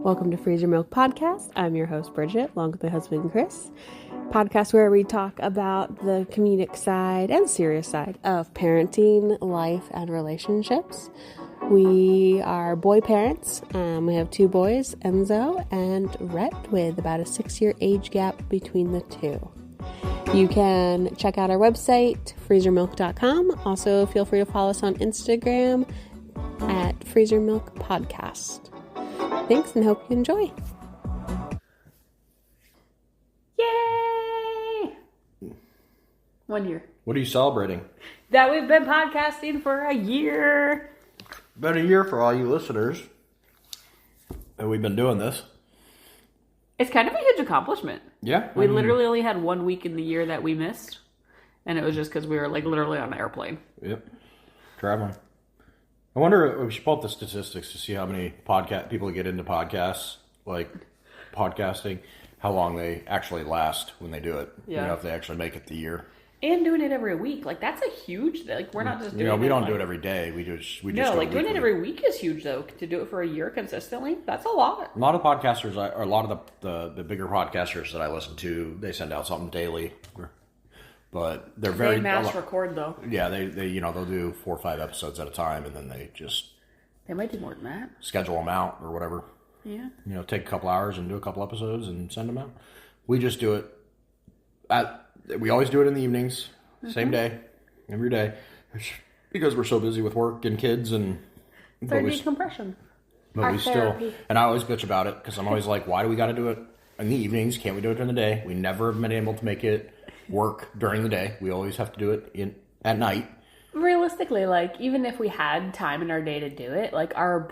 Welcome to Freeze Your Milk Podcast. I'm your host, Bridget, along with my husband, Chris. Podcast where we talk about the comedic side and serious side of parenting, life, and relationships. We are boy parents. We have two boys, Enzo and Rhett, with about a 6-year age gap between the two. You can check out our website, freezermilk.com. Also, feel free to follow us on Instagram at Freeze Your Milk Podcast. Thanks and hope you enjoy. Yay! 1 year. What are you celebrating? That we've been podcasting for a year. Been a year for all you listeners. And we've been doing this. It's kind of a huge accomplishment. Yeah. We literally only had 1 week in the year that we missed. And it was just because we were like literally on an airplane. Yep. Traveling. I wonder, we should pull up the statistics to see how many people get into podcasts, like podcasting, how long they actually last when they do it. Yeah. You know, if they actually make it the year. And doing it every week. Like, that's a huge, like, we're not just doing it. We don't do it every day. We just no, go like, doing weekly. it every week is huge, though. To do it for a year consistently, that's a lot. A lot of podcasters, or a lot of the bigger podcasters that I listen to, they send out something daily. But they're very... They mass record, though. Yeah, they they'll do 4 or 5 episodes at a time, and then they just... They might do more than that. Schedule them out or whatever. Yeah. You know, take a couple hours and do a couple episodes and send them out. We just do it we always do it in the evenings, same day, every day, because we're so busy with work and kids and... It's our decompression. But we still... And I always bitch about it, because I'm always like, why do we got to do it in the evenings? Can't we do it during the day? We never have been able to make it work during the day. We always have to do it at night. Realistically, like, even if we had time in our day to do it, like, our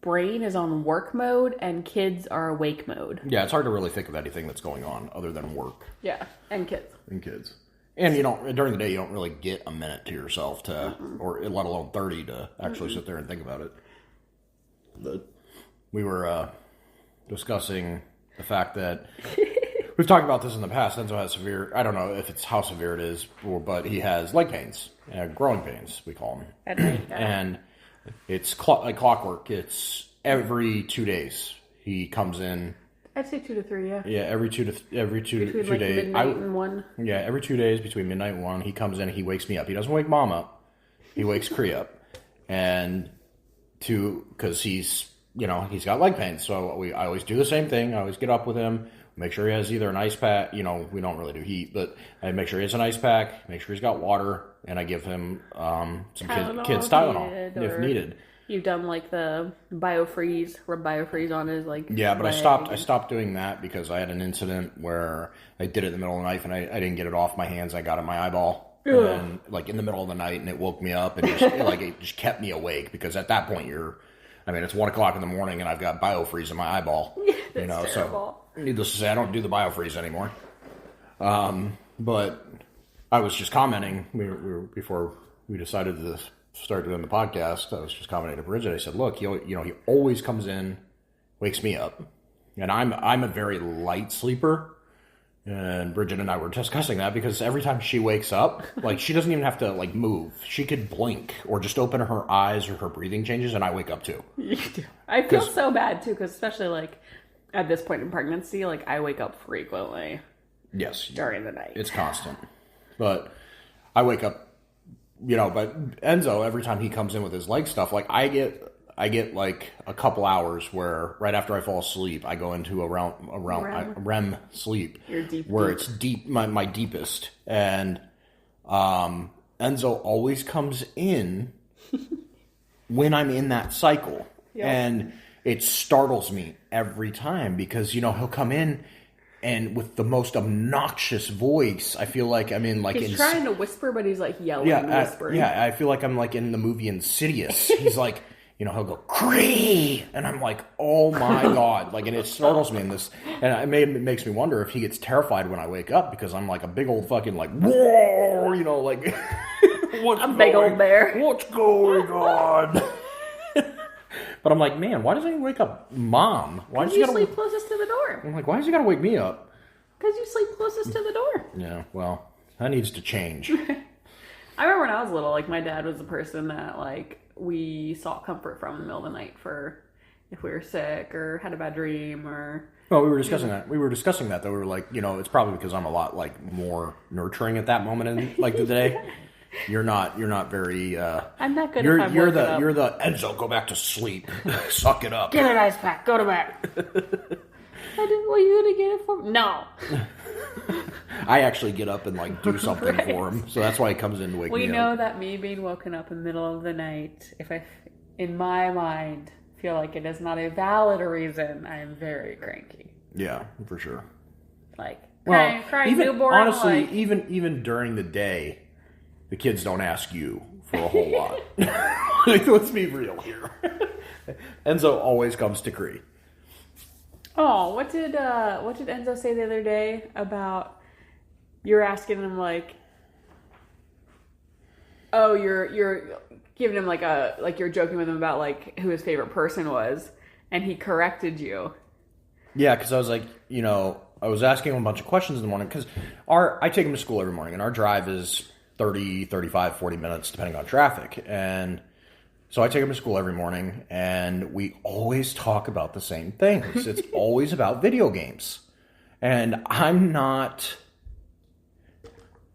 brain is on work mode and kids are awake mode. Yeah, it's hard to really think of anything that's going on other than work. Yeah, and kids. And during the day, you don't really get a minute to yourself or let alone 30 to actually sit there and think about it. But we were discussing the fact that we've talked about this in the past. Enzo has severe, I don't know if it's how severe it is, but he has leg pains, growing pains, we call them. At night, yeah. And it's like clockwork. It's every 2 days he comes in. I'd say 2 to 3, yeah. Yeah, every two between, like, days. Midnight and 1. Yeah, every 2 days between midnight and 1, he comes in and he wakes me up. He doesn't wake Mom up. He wakes Cree up. And because he's got leg pain. So I always do the same thing. I always get up with him, make sure he has either an ice pack. We don't really do heat, but I make sure he has an ice pack, make sure he's got water, and I give him some kids Tylenol if needed. You've done like the BioFreeze, rub BioFreeze on his Yeah, but I stopped doing that because I had an incident where I did it in the middle of the night and I didn't get it off my hands. I got it in my eyeball. Ugh. And like in the middle of the night, and it woke me up and it just kept me awake, because at that point it's 1 o'clock in the morning and I've got BioFreeze in my eyeball. That's terrible. So needless to say, I don't do the BioFreeze anymore. But I was just commenting before we decided to start doing the podcast. I was just commenting to Bridget. I said, "Look, he always comes in, wakes me up, and I'm a very light sleeper." And Bridget and I were discussing that because every time she wakes up, like, she doesn't even have to like move. She could blink or just open her eyes or her breathing changes, and I wake up too. I feel so bad too, because especially like at this point in pregnancy, like, I wake up frequently. Yes, during the night. It's constant. But I wake up, but Enzo, every time he comes in with his leg stuff, like, I get like a couple hours where right after I fall asleep, I go into a REM sleep. Your deep, where it's deep, my deepest. And Enzo always comes in when I'm in that cycle. Yep. And it startles me every time because, he'll come in and with the most obnoxious voice. I feel like I'm in like... He's trying to whisper, but he's like yelling and whispering. I feel like I'm like in the movie Insidious. He's like, he'll go, "Cree!" And I'm like, oh my God. Like, and it startles me in this. And it makes me wonder if he gets terrified when I wake up because I'm like a big old fucking like, whoa, like... a big old bear. What's going on? But I'm like, man, why doesn't he wake up Mom? Why does you sleep closest to the door? I'm like, why does he got to wake me up? Because you sleep closest to the door. Yeah, well, that needs to change. I remember when I was little, like, my dad was the person that, like, we sought comfort from in the middle of the night for if we were sick or had a bad dream or... Well, we were discussing that. We were discussing that, though. We were like, it's probably because I'm a lot, more nurturing at that moment in, the day. You're not very... I'm not good you're, if I'm you're working the up. You're the, Enzo, go back to sleep. Suck it up. Get an ice pack. Go to bed. Well, you gonna get it for me? No. I actually get up and, do something for him. So that's why he comes in to wake me up. We know that me being woken up in the middle of the night, if I, in my mind, feel like it is not a valid reason, I am very cranky. Yeah, for sure. Crying even, newborn. Honestly, even during the day, the kids don't ask you for a whole lot. Let's be real here. Enzo always comes to Cree. Oh, what did Enzo say the other day about you're asking him you're giving him you're joking with him about who his favorite person was, and he corrected you. Yeah, because I was I was asking him a bunch of questions in the morning because I take him to school every morning, and our drive is 30, 35, 40 minutes depending on traffic, and so I take him to school every morning, and we always talk about the same things. It's always about video games. And I'm not...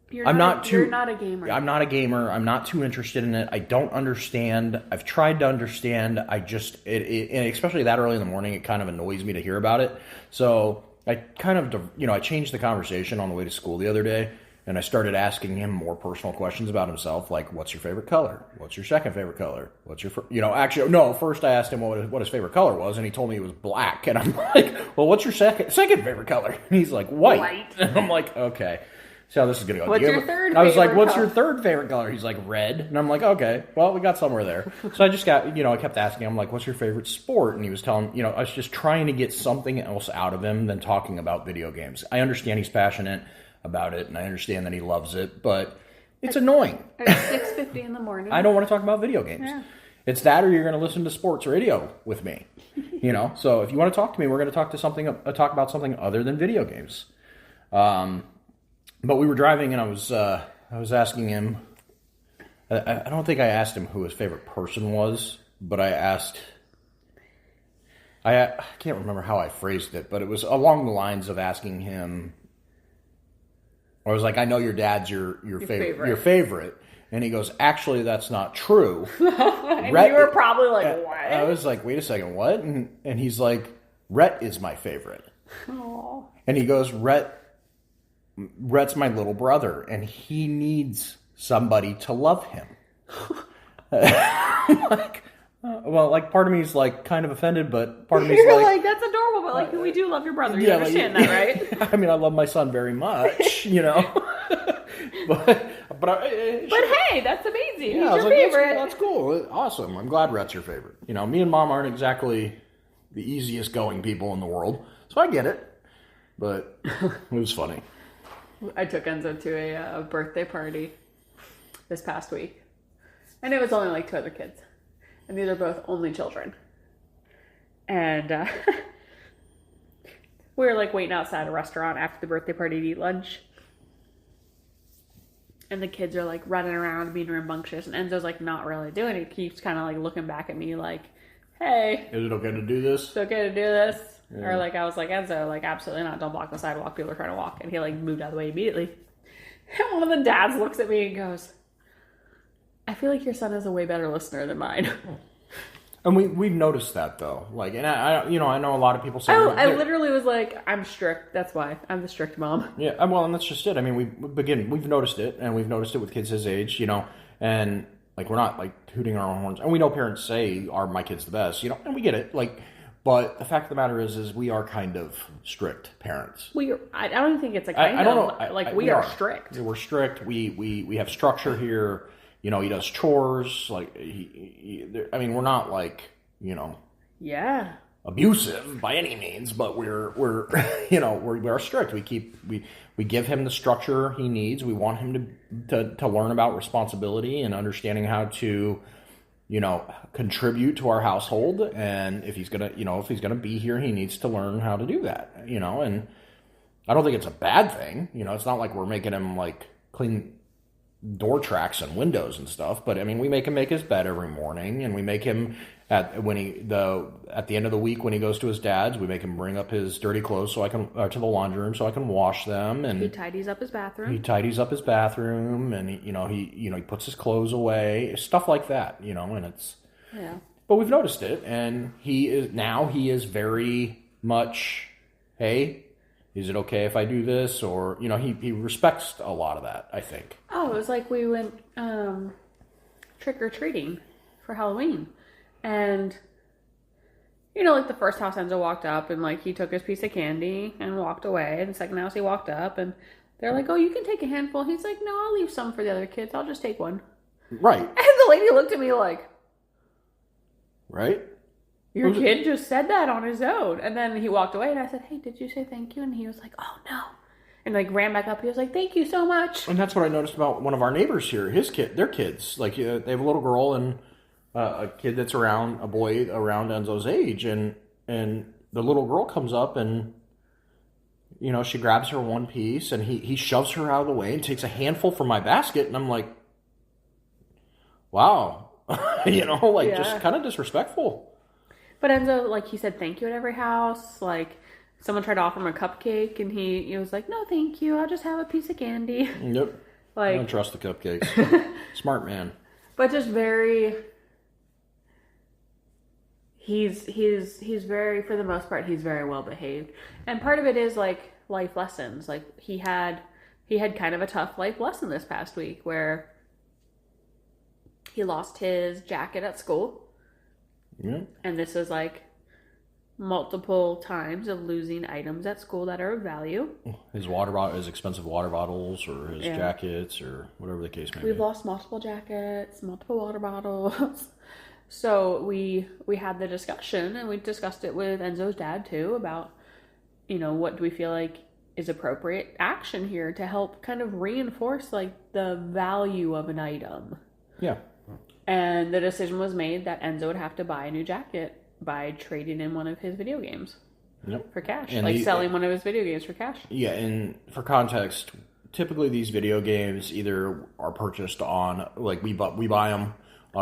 You're not a gamer. I'm not a gamer. I'm not too interested in it. I don't understand. I've tried to understand. I just... and especially that early in the morning, it kind of annoys me to hear about it. So I kind of... I changed the conversation on the way to school the other day. And I started asking him more personal questions about himself, like, what's your favorite color? What's your second favorite color? What's your... first I asked him what his favorite color was, and he told me it was black. And I'm like, well, what's your second favorite color? And he's like, white. And I'm like, okay. So this is going to go. What's your third I was like, favorite what's color? your third favorite color? He's like, red. And I'm like, okay, well, we got somewhere there. So I just got, I kept asking him, like, what's your favorite sport? And he was telling, I was just trying to get something else out of him than talking about video games. I understand he's passionate about it, and I understand that he loves it, but it's annoying. At 6:50 in the morning. I don't want to talk about video games. Yeah. It's that, or you're going to listen to sports radio with me. So if you want to talk to me, we're going to talk about something other than video games. But we were driving, and I was asking him. I don't think I asked him who his favorite person was, but I asked. I can't remember how I phrased it, but it was along the lines of asking him. I was like, I know your dad's your favorite. And he goes, actually, that's not true. And you were probably like, what? I was like, wait a second, what? And he's like, Rhett is my favorite. Aww. And he goes, Rhett's my little brother, and he needs somebody to love him. Part of me is kind of offended, but part of me is like, that's adorable, but we do love your brother. You understand that, right? I mean, I love my son very much, but hey, that's amazing. Yeah, He's your favorite. That's cool. Awesome. I'm glad Rhett's your favorite. Me and Mom aren't exactly the easiest going people in the world, so I get it. But it was funny. I took Enzo to a birthday party this past week, and it was only 2 other kids. And these are both only children. And we were waiting outside a restaurant after the birthday party to eat lunch. And the kids are running around being rambunctious. And Enzo's not really doing it. He keeps kind of looking back at me hey. Is it okay to do this? It's okay to do this? Yeah. Or I was like, Enzo, absolutely not. Don't block the sidewalk. People are trying to walk. And he moved out of the way immediately. And one of the dads looks at me and goes, I feel like your son is a way better listener than mine. And we've noticed that though. And I know a lot of people say. I literally was I'm strict. That's why I'm the strict mom. Yeah, well, and that's just it. I mean, we've noticed it, and we've noticed it with kids his age, and we're not tooting our own horns, and we know parents say, "Are my kids the best?" And we get it. But the fact of the matter is we are kind of strict parents. I don't think it's I don't know. We are strict. We're strict. We have structure here. He does chores. We're not yeah, abusive by any means, but we're we are strict. We give him the structure he needs. We want him to learn about responsibility and understanding how to contribute to our household. And if he's gonna be here, he needs to learn how to do that. And I don't think it's a bad thing. It's not like we're making him clean door tracks and windows and stuff. But I mean, we make him make his bed every morning, and we make him at the end of the week when he goes to his dad's, we make him bring up his dirty clothes so I can to the laundry room so I can wash them. And he tidies up his bathroom. And he puts his clothes away, stuff like that. And it's yeah. But we've noticed it, and he is very much, hey, is it okay if I do this? Or, he respects a lot of that, I think. Oh, it was like we went trick-or-treating for Halloween. And, like the first house Enzo walked up and like he took his piece of candy and walked away. And the second house he walked up and they're like, oh, you can take a handful. He's like, no, I'll leave some for the other kids. I'll just take one. Right. And the lady looked at me like, right? Your kid just said that on his own. And then he walked away and I said, hey, did you say thank you? And he was like, oh, no. And like ran back up. He was like, thank you so much. And that's what I noticed about one of our neighbors here. Their kids. Like they have a little girl and a kid that's a boy around Enzo's age. And the little girl comes up and, she grabs her one piece and he shoves her out of the way and takes a handful from my basket. And I'm like, wow. Just kind of disrespectful. But Enzo, like, he said thank you at every house. Like, someone tried to offer him a cupcake, and he was like, no, thank you. I'll just have a piece of candy. Yep. Like, I don't trust the cupcakes. Smart man. But just very... He's very, for the most part, he's very well behaved. And part of it is, like, life lessons. Like, he had kind of a tough life lesson this past week, where he lost his jacket at school. Yeah. And this is like multiple times of losing items at school that are of value. His expensive water bottles or his jackets or whatever the case may be. We've lost multiple jackets, multiple water bottles. So we had the discussion, and we discussed it with Enzo's dad too about, what do we feel like is appropriate action here to help kind of reinforce like the value of an item. Yeah. And the decision was made that Enzo would have to buy a new jacket by trading in one of his video games for cash. And selling one of his video games for cash. Yeah, and for context, typically these video games either are purchased on, like we buy them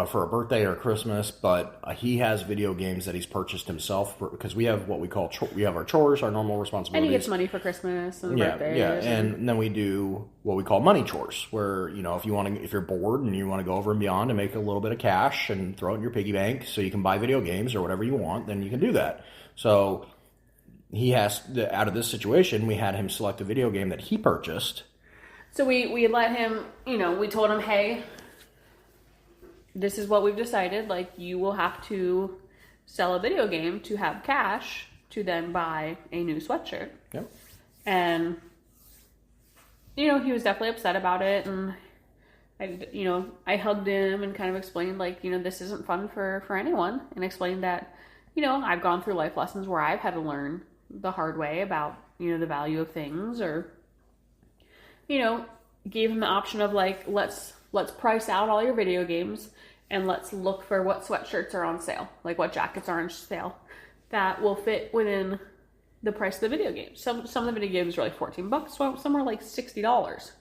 for a birthday or Christmas, but he has video games that he's purchased himself because we have what we call, we have our chores, our normal responsibilities. And he gets money for Christmas and birthdays. Yeah, and then we do what we call money chores, where, if you're bored and you want to go over and beyond and make a little bit of cash and throw it in your piggy bank so you can buy video games or whatever you want, then you can do that. So he has, out of this situation, we had him select a video game that he purchased. So we let him, we told him, hey, this is what we've decided. Like, you will have to sell a video game to have cash to then buy a new sweatshirt. Yep. And, he was definitely upset about it. And, I hugged him and kind of explained, like, this isn't fun for anyone. And explained that, I've gone through life lessons where I've had to learn the hard way about, the value of things. Or, gave him the option of, like, let's price out all your video games and let's look for what sweatshirts are on sale, like what jackets are on sale that will fit within the price of the video games. Some of the video games are like $14, some are like $60.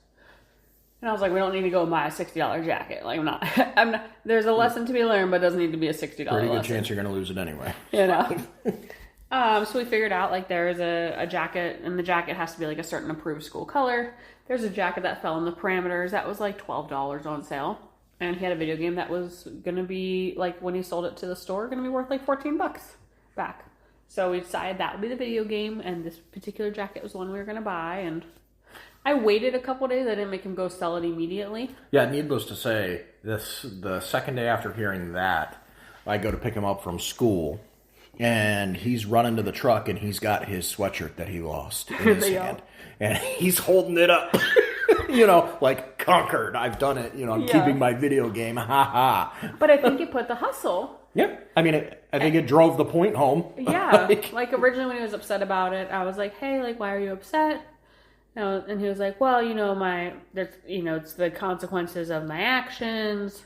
And I was like, we don't need to go and buy a $60 jacket. Like, I'm not, there's a lesson to be learned, but it doesn't need to be a $60 Pretty good lesson. chance you're going to lose it anyway. So we figured out, like, there's a jacket, and the jacket has to be like a certain approved school color. There's a jacket that fell in the parameters that was like $12 on sale. And he had a video game that was going to be, like, when he sold it to the store, going to be worth like $14 back. So we decided that would be the video game, and this particular jacket was the one we were going to buy. And I waited a couple days. I didn't make him go sell it immediately. Yeah, needless to say, the second day after hearing that, I go to pick him up from school, and he's running to the truck, and he's got his sweatshirt that he lost in his hand. And he's holding it up. Like, conquered. I've done it. I'm keeping my video game. Ha ha. But I think it put the hustle. Yeah. I mean, I think it drove the point home. Yeah. Like, originally when he was upset about it, I was like, hey, like, why are you upset? And he was like, well, it's the consequences of my actions.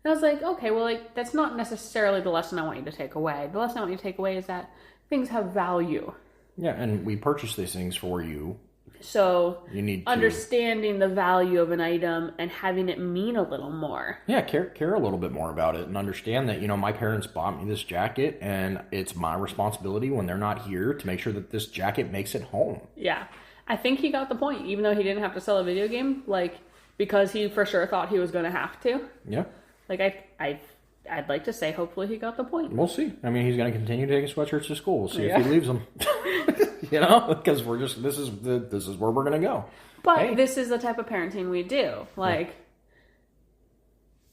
And I was like, okay, well, like, that's not necessarily the lesson I want you to take away. The lesson I want you to take away is that things have value. Yeah, and we purchase these things for you So you need to understanding the value of an item and having it mean a little more. Yeah, care a little bit more about it and understand that, my parents bought me this jacket and it's my responsibility when they're not here to make sure that this jacket makes it home. Yeah. I think he got the point, even though he didn't have to sell a video game, because he for sure thought he was going to have to. Yeah. I'd like to say, hopefully he got the point. We'll see. I mean, he's going to continue taking sweatshirts to school. We'll see if he leaves them. Because this is where we're going to go. But this is the type of parenting we do.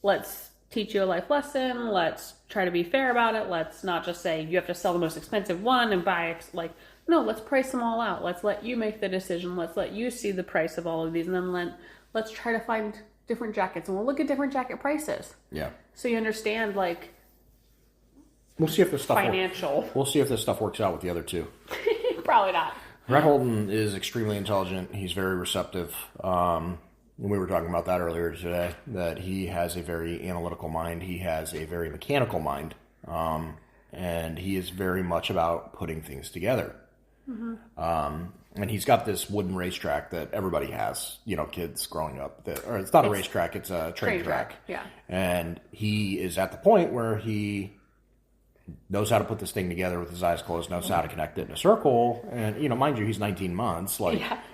Let's teach you a life lesson. Let's try to be fair about it. Let's not just say you have to sell the most expensive one and buy, no, let's price them all out. Let's let you make the decision. Let's let you see the price of all of these. And then let's try to find different jackets. And we'll look at different jacket prices. Yeah. So you understand, we'll see if this stuff financial. We'll see if this stuff works out with the other two. Probably not. Rhett Holden is extremely intelligent. He's very receptive. We were talking about that earlier today, that he has a very analytical mind. He has a very mechanical mind. And he is very much about putting things together. Mm-hmm. And he's got this wooden racetrack that everybody has, kids growing up. Or it's not a racetrack, it's a train track. Yeah. And he is at the point where he knows how to put this thing together with his eyes closed, knows how to connect it in a circle. And, mind you, he's 19 months,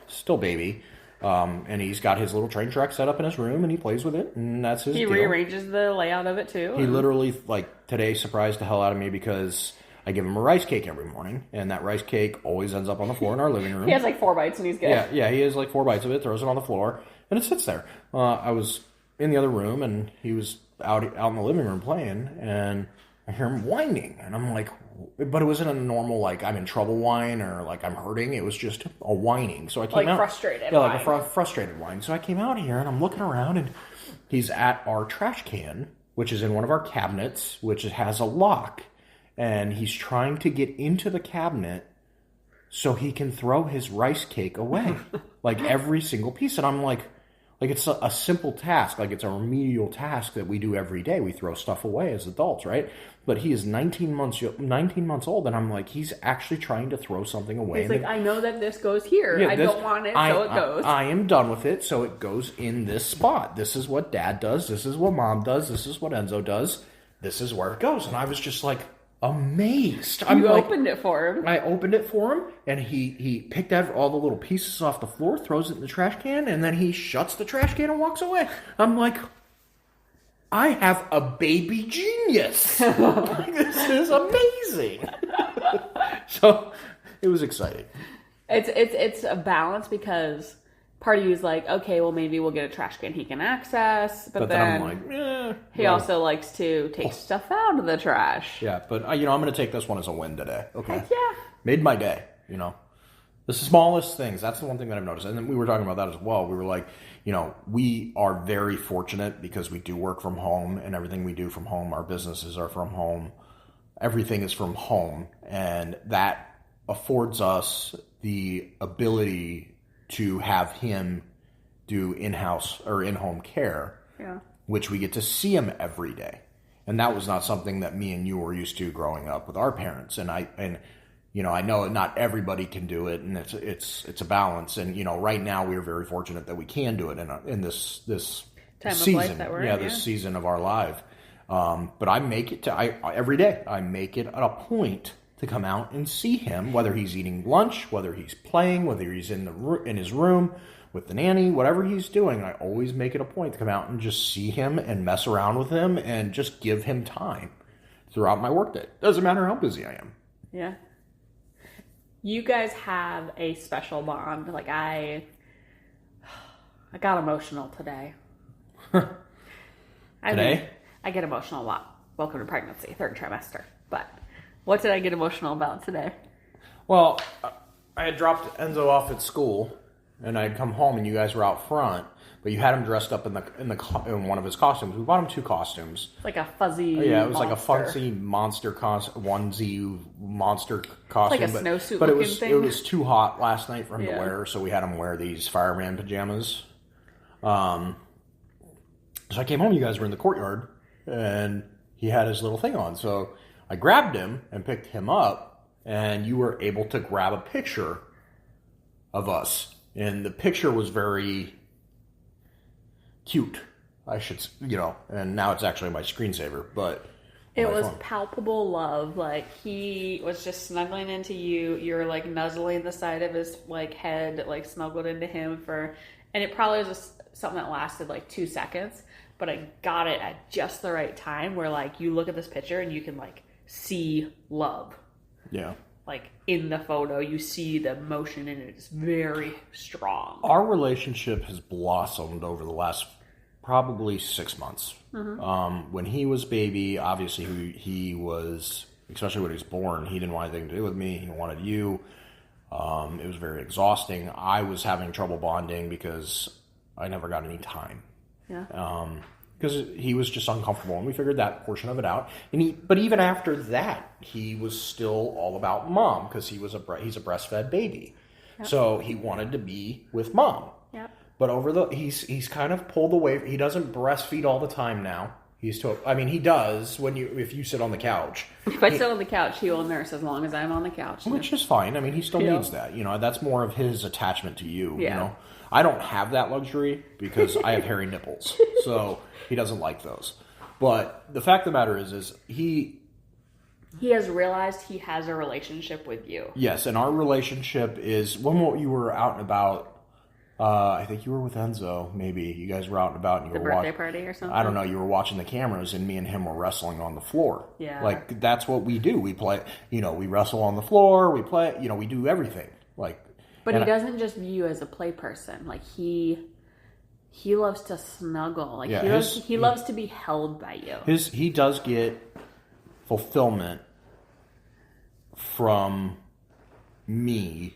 still baby. And he's got his little train track set up in his room, and he plays with it, and that's his deal. He rearranges the layout of it, too. He literally, today surprised the hell out of me because I give him a rice cake every morning, and that rice cake always ends up on the floor in our living room. He has 4 bites, and he's good. Yeah, he has 4 bites of it, throws it on the floor, and it sits there. I was in the other room, and he was out in the living room playing, and I hear him whining, and I'm like, but it wasn't a normal, I'm in trouble whine or, I'm hurting. It was just a whining. So I came out. Frustrated Yeah, a frustrated whine. So I came out here, and I'm looking around, and he's at our trash can, which is in one of our cabinets, which has a lock. And he's trying to get into the cabinet so he can throw his rice cake away. Every single piece. And I'm like it's a simple task. It's a remedial task that we do every day. We throw stuff away as adults, right? But he is 19 months old, and I'm like, he's actually trying to throw something away. He's I know that this goes here. Yeah, I don't want it, so it goes. I am done with it, so it goes in this spot. This is what Dad does. This is what Mom does. This is what Enzo does. This is where it goes. And I was just amazed. You opened it for him. I opened it for him, and he picked out all the little pieces off the floor, throws it in the trash can, and then he shuts the trash can and walks away. I'm like, I have a baby genius. This is amazing. So it was exciting. It's a balance because part of you is okay, well, maybe we'll get a trash can he can access. But then I'm he also likes to take stuff out of the trash. Yeah, but I'm going to take this one as a win today. Okay. Heck yeah. Made my day, The smallest things. That's the one thing that I've noticed. And then we were talking about that as well. We were we are very fortunate because we do work from home, and everything we do from home, our businesses are from home. Everything is from home. And that affords us the ability to have him do in-house or in-home care, which we get to see him every day. And that was not something that me and you were used to growing up with our parents. And I know not everybody can do it, and it's a balance. And right now we're very fortunate that we can do it in this time season, of life that we're in, this season of our life. But I make it every day. I make it a point to come out and see him, whether he's eating lunch, whether he's playing, whether he's in his room with the nanny, whatever he's doing. I always make it a point to come out and just see him and mess around with him and just give him time throughout my workday. Doesn't matter how busy I am. Yeah. You guys have a special bond. I got emotional today. Today? I get emotional a lot. Welcome to pregnancy, 3rd trimester. But what did I get emotional about today? Well, I had dropped Enzo off at school, and I'd come home, and you guys were out front, but you had him dressed up in one of his costumes. We bought him 2 costumes. Like a fuzzy Yeah, it was monster. like a fuzzy monster onesie monster costume. Like a snowsuit but looking thing. It was too hot last night for him to wear, so we had him wear these fireman pajamas. So I came home, you guys were in the courtyard, and he had his little thing on. So I grabbed him and picked him up, and you were able to grab a picture of us And the picture was very cute, I should, and now it's actually my screensaver, but it was palpable love. Like, he was just snuggling into you. You're like nuzzling the side of his like head, like snuggled into him and it probably was just something that lasted like 2 seconds, but I got it at just the right time where like you look at this picture and you can like see love. Yeah. Like in the photo, you see the emotion in it is very strong. Our relationship has blossomed over the last probably 6 months. Mm-hmm. When he was baby, obviously he was, especially when he was born, he didn't want anything to do with me. He wanted you. It was very exhausting. I was having trouble bonding because I never got any time. Yeah. Because he was just uncomfortable, and we figured that portion of it out. But even after that, he was still all about mom because he's a breastfed baby, yep. So he wanted to be with mom. Yep. But he's kind of pulled away. He doesn't breastfeed all the time now. He does if you sit on the couch. If I sit on the couch, he will nurse as long as I'm on the couch. Which is fine. I mean, he still needs that. That's more of his attachment to you. Yeah. I don't have that luxury because I have hairy nipples, so he doesn't like those. But the fact of the matter is he has realized he has a relationship with you. Yes, and our relationship is when you were out and about. I think you were with Enzo. Maybe you guys were out and about, and you were birthday party or something. I don't know. You were watching the cameras, and me and him were wrestling on the floor. Yeah, like that's what we do. We play. We wrestle on the floor. We play. We do everything. But he doesn't just view you as a play person. Like he loves to snuggle. Like he loves to be held by you. He does get fulfillment from me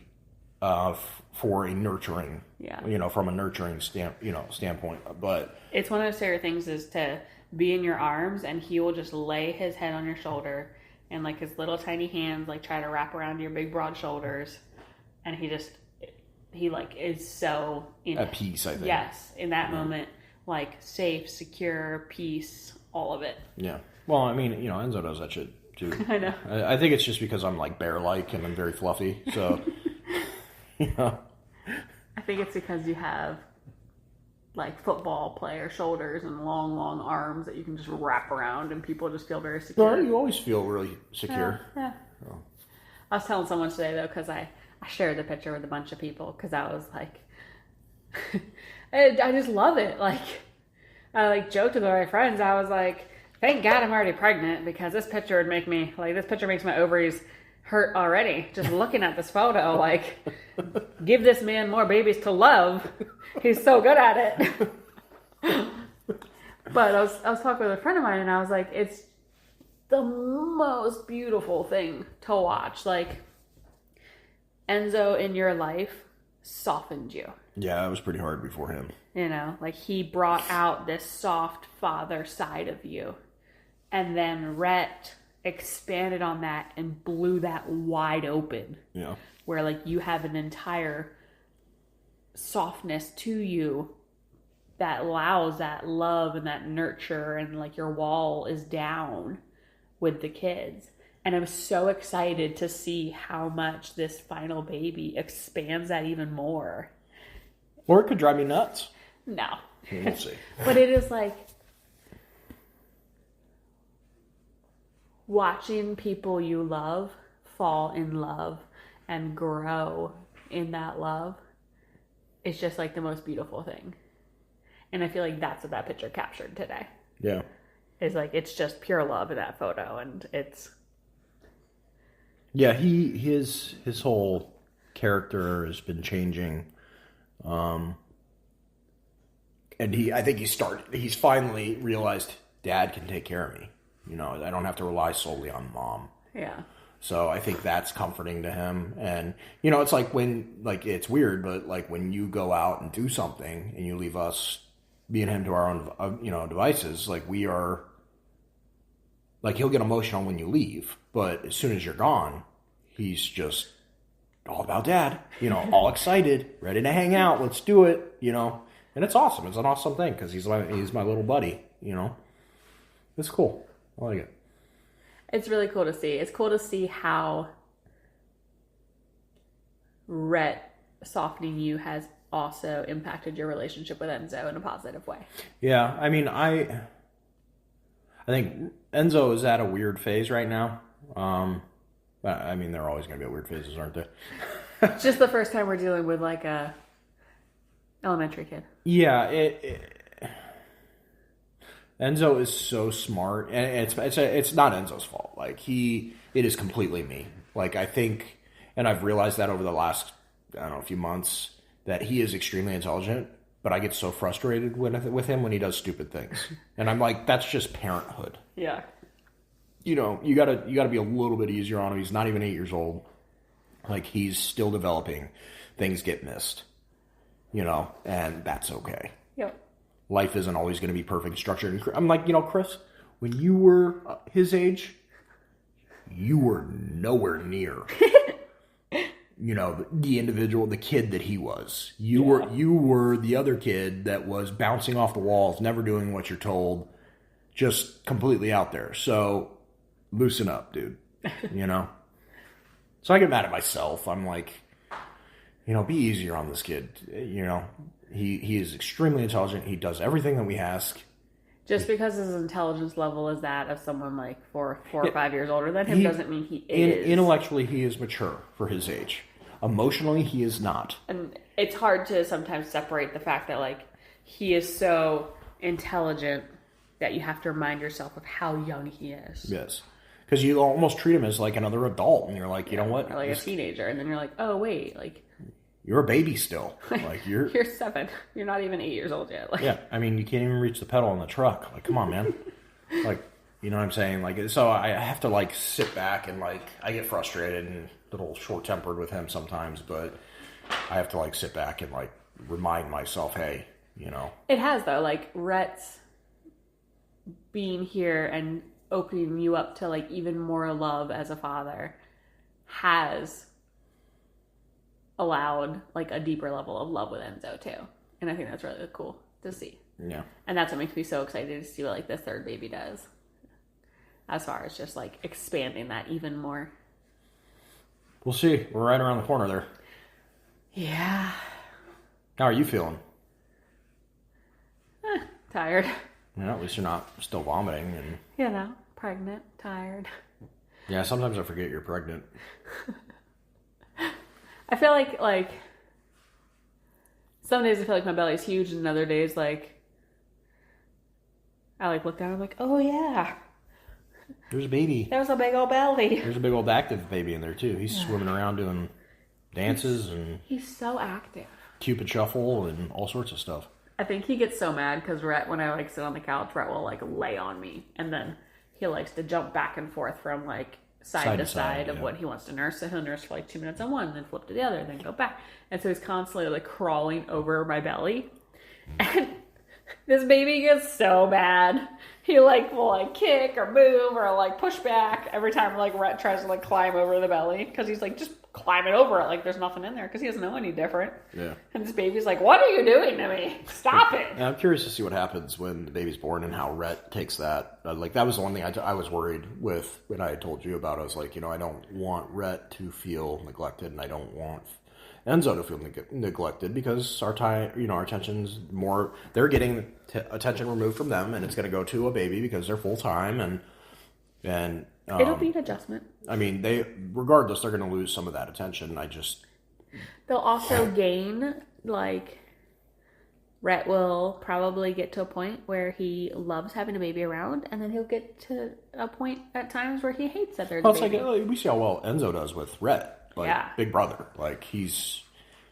for a nurturing. Yeah. From a nurturing standpoint. But it's one of his favorite things is to be in your arms, and he will just lay his head on your shoulder, and like his little tiny hands like try to wrap around your big broad shoulders, and he is so at peace, I think. Yes, in that moment, like safe, secure, peace, all of it. Yeah. Well, I mean, Enzo does that shit too. I know. I think it's just because I'm like bear-like and I'm very fluffy, so. I think it's because you have like football player shoulders and long, long arms that you can just wrap around, and people just feel very secure. No, you always feel really secure. Yeah. Oh. I was telling someone today though, because I shared the picture with a bunch of people because I was like, I just love it. Like, I like joked with my friends. I was like, thank God I'm already pregnant because this picture would make me like this picture makes my ovaries hurt already. Just looking at this photo, like, give this man more babies to love. He's so good at it. But I was talking with a friend of mine, and I was like, it's the most beautiful thing to watch. Like, Enzo in your life softened you. Yeah, it was pretty hard before him. Like he brought out this soft father side of you. And then Rhett expanded on that and blew that wide open. Yeah. Where like you have an entire softness to you that allows that love and that nurture, and like your wall is down with the kids. And I'm so excited to see how much this final baby expands that even more. Or it could drive me nuts. No. We'll see. But it is like watching people you love fall in love and grow in that love is just like the most beautiful thing. And I feel like that's what that picture captured today. Yeah. It's like, it's just pure love in that photo, and it's... Yeah, his whole character has been changing. And I think he's finally realized Dad can take care of me. I don't have to rely solely on Mom. Yeah. So I think that's comforting to him. And, it's like it's weird, but like when you go out and do something and you leave us, me and him, to our own, devices, like we are, like he'll get emotional when you leave, but as soon as you're gone, he's just all about Dad, all excited, ready to hang out. Let's do it, and it's awesome. It's an awesome thing because he's my little buddy, It's cool. I like it. It's really cool to see. It's cool to see how Rhett softening you has also impacted your relationship with Enzo in a positive way. Yeah, I mean, I think Enzo is at a weird phase right now. But I mean, they're always going to be at weird phases, aren't they? It's just the first time we're dealing with like a elementary kid. Yeah, Enzo is so smart, and it's not Enzo's fault. Like it is completely me. Like I think, and I've realized that over the last few months, that he is extremely intelligent, but I get so frustrated with him when he does stupid things, and I'm like, that's just parenthood. Yeah. You gotta be a little bit easier on him. He's not even 8 years old. Like he's still developing. Things get missed. And that's okay. Yep. Life isn't always going to be perfect structured. I'm like, Chris, when you were his age, you were nowhere near, the individual, the kid that he was. You were the other kid that was bouncing off the walls, never doing what you're told, just completely out there. So loosen up, dude. So I get mad at myself. I'm like, be easier on this kid. He is extremely intelligent. He does everything that we ask. Just because his intelligence level is that of someone like four or 5 years older than him doesn't mean he is. Intellectually, he is mature for his age. Emotionally, he is not. And it's hard to sometimes separate the fact that like he is so intelligent that you have to remind yourself of how young he is. Yes. Because you almost treat him as like another adult, and you're like, you know what? Or like a teenager, and then you're like, oh wait, like you're a baby still. Like you're 7. You're not even 8 years old yet. Like, yeah, I mean, you can't even reach the pedal on the truck. Like, come on, man. Like, you know what I'm saying? Like, so I have to like sit back and like I get frustrated and a little short-tempered with him sometimes, but I have to like sit back and like remind myself, hey, It has though, like Rhett's being here and opening you up to like even more love as a father has allowed like a deeper level of love with Enzo too. And I think that's really cool to see. Yeah. And that's what makes me so excited to see what like the third baby does. As far as just like expanding that even more. We'll see. We're right around the corner there. Yeah. How are you feeling? Tired. Yeah, at least you're not still vomiting and Pregnant, tired. Yeah, sometimes I forget you're pregnant. I feel like some days I feel like my belly's huge, and other days like I like look down and I'm like, oh yeah, there's a baby. There's a big old belly. There's a big old active baby in there too. He's swimming around doing dances and he's so active. Cupid shuffle and all sorts of stuff. I think he gets so mad because Rhett, when I like sit on the couch, Rhett will like lay on me, and then he likes to jump back and forth from like side to side of what he wants to nurse. So he'll nurse for like 2 minutes on one, then flip to the other, then go back. And so he's constantly like crawling over my belly. And this baby gets so mad. He like will like kick or move or like push back every time like Rhett tries to like climb over the belly, because he's like just climbing over it like there's nothing in there because he doesn't know any different. Yeah. And this baby's like, what are you doing to me? Stop it. And I'm curious to see what happens when the baby's born and how Rhett takes that. Like that was the one thing I was worried with when I had told you about. I was like, I don't want Rhett to feel neglected, and I don't want Enzo to feel neglected, because our time, our attention's more. They're getting attention removed from them, and it's going to go to a baby because they're full time, and it'll be an adjustment. I mean, regardless, they're going to lose some of that attention. They'll also gain, like, Rhett will probably get to a point where he loves having a baby around, and then he'll get to a point at times where he hates that there's a baby. It's like, we see how well Enzo does with Rhett. Like, big brother. Like, he's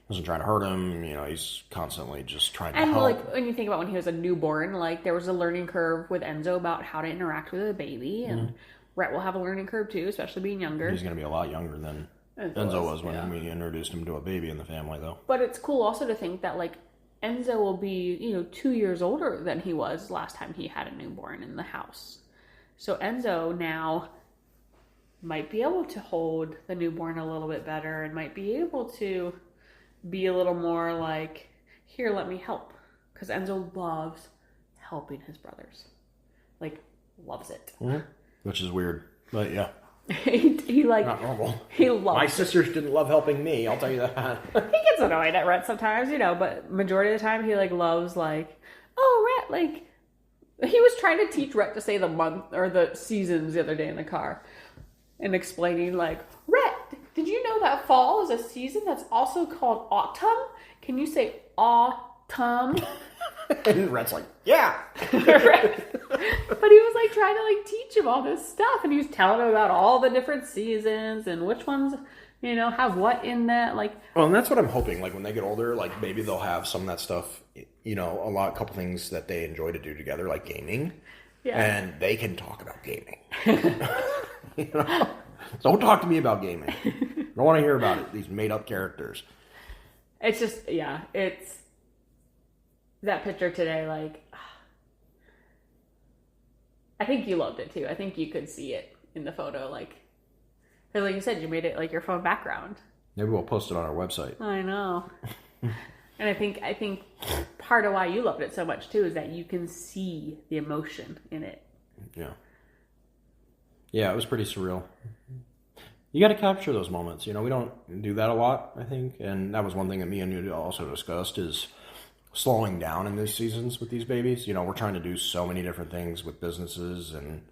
wasn't trying to hurt him. He's constantly just trying to help. And, like, when you think about when he was a newborn, like, there was a learning curve with Enzo about how to interact with a baby, and Rhett will have a learning curve, too, especially being younger. He's going to be a lot younger than Enzo was when we introduced him to a baby in the family, though. But it's cool also to think that, like, Enzo will be, 2 years older than he was last time he had a newborn in the house. So Enzo now might be able to hold the newborn a little bit better, and might be able to be a little more like, here, let me help. Because Enzo loves helping his brothers. Like, loves it. Mm-hmm. Which is weird. But yeah. he like Not normal. He loves My it. sisters didn't love helping me. I'll tell you that. He gets annoyed at Rhett sometimes, but majority of the time he like loves like, oh, Rhett, like he was trying to teach Rhett to say the month or the seasons the other day in the car, and explaining like, Rhett, did you know that fall is a season that's also called autumn? Can you say autumn? And Rhett's like, yeah. But he was like trying to like teach him all this stuff, and he was telling him about all the different seasons and which ones, have what in that. Like, well, and that's what I'm hoping. Like when they get older, like maybe they'll have some of that stuff. Couple things that they enjoy to do together, like gaming, and they can talk about gaming. Don't talk to me about gaming. I don't want to hear about it. These made up characters. It's just, it's that picture today. Like, I think you loved it too. I think you could see it in the photo. Like, because like you said, you made it like your phone background. Maybe we'll post it on our website. I know. And I think part of why you loved it so much too is that you can see the emotion in it. Yeah. Yeah, it was pretty surreal. You got to capture those moments. We don't do that a lot, I think. And that was one thing that me and you also discussed is slowing down in these seasons with these babies. We're trying to do so many different things with businesses and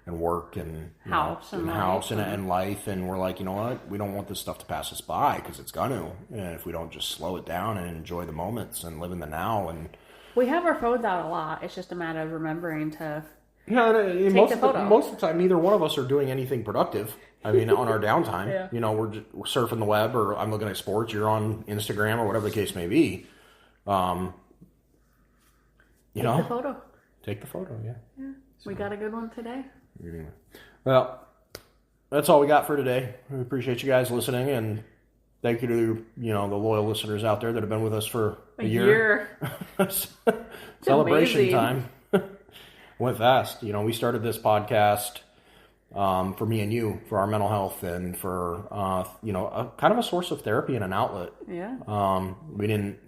work and house and life. And we're like, you know what? We don't want this stuff to pass us by because it's going to. And if we don't just slow it down and enjoy the moments and live in the now. And we have our phones out a lot. It's just a matter of remembering to most of the time, neither one of us are doing anything productive. I mean, on our downtime, we're surfing the web, or I'm looking at sports. You're on Instagram, or whatever the case may be. Take the photo. Take the photo. Yeah. We got a good one today. Well, that's all we got for today. We appreciate you guys listening, and thank you to the loyal listeners out there that have been with us for a year. Celebration amazing. Time. Went fast. We started this podcast for me and you, for our mental health, and for a kind of a source of therapy and an outlet. Yeah. We didn't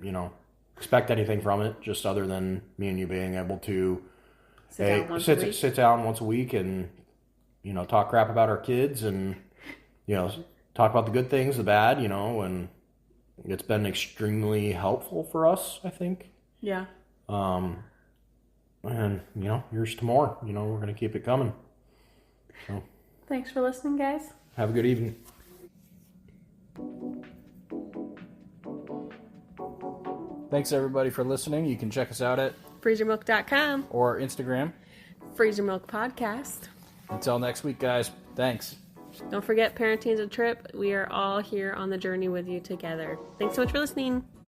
expect anything from it, just other than me and you being able to sit down once a week and talk crap about our kids and talk about the good things, the bad, and it's been extremely helpful for us, I think. Yeah. And here's to more. We're going to keep it coming. So, thanks for listening, guys. Have a good evening. Thanks everybody for listening. You can check us out at freezermilk.com or Instagram. Freezer Milk Podcast. Until next week, guys. Thanks. Don't forget, parenting is a trip. We are all here on the journey with you together. Thanks so much for listening.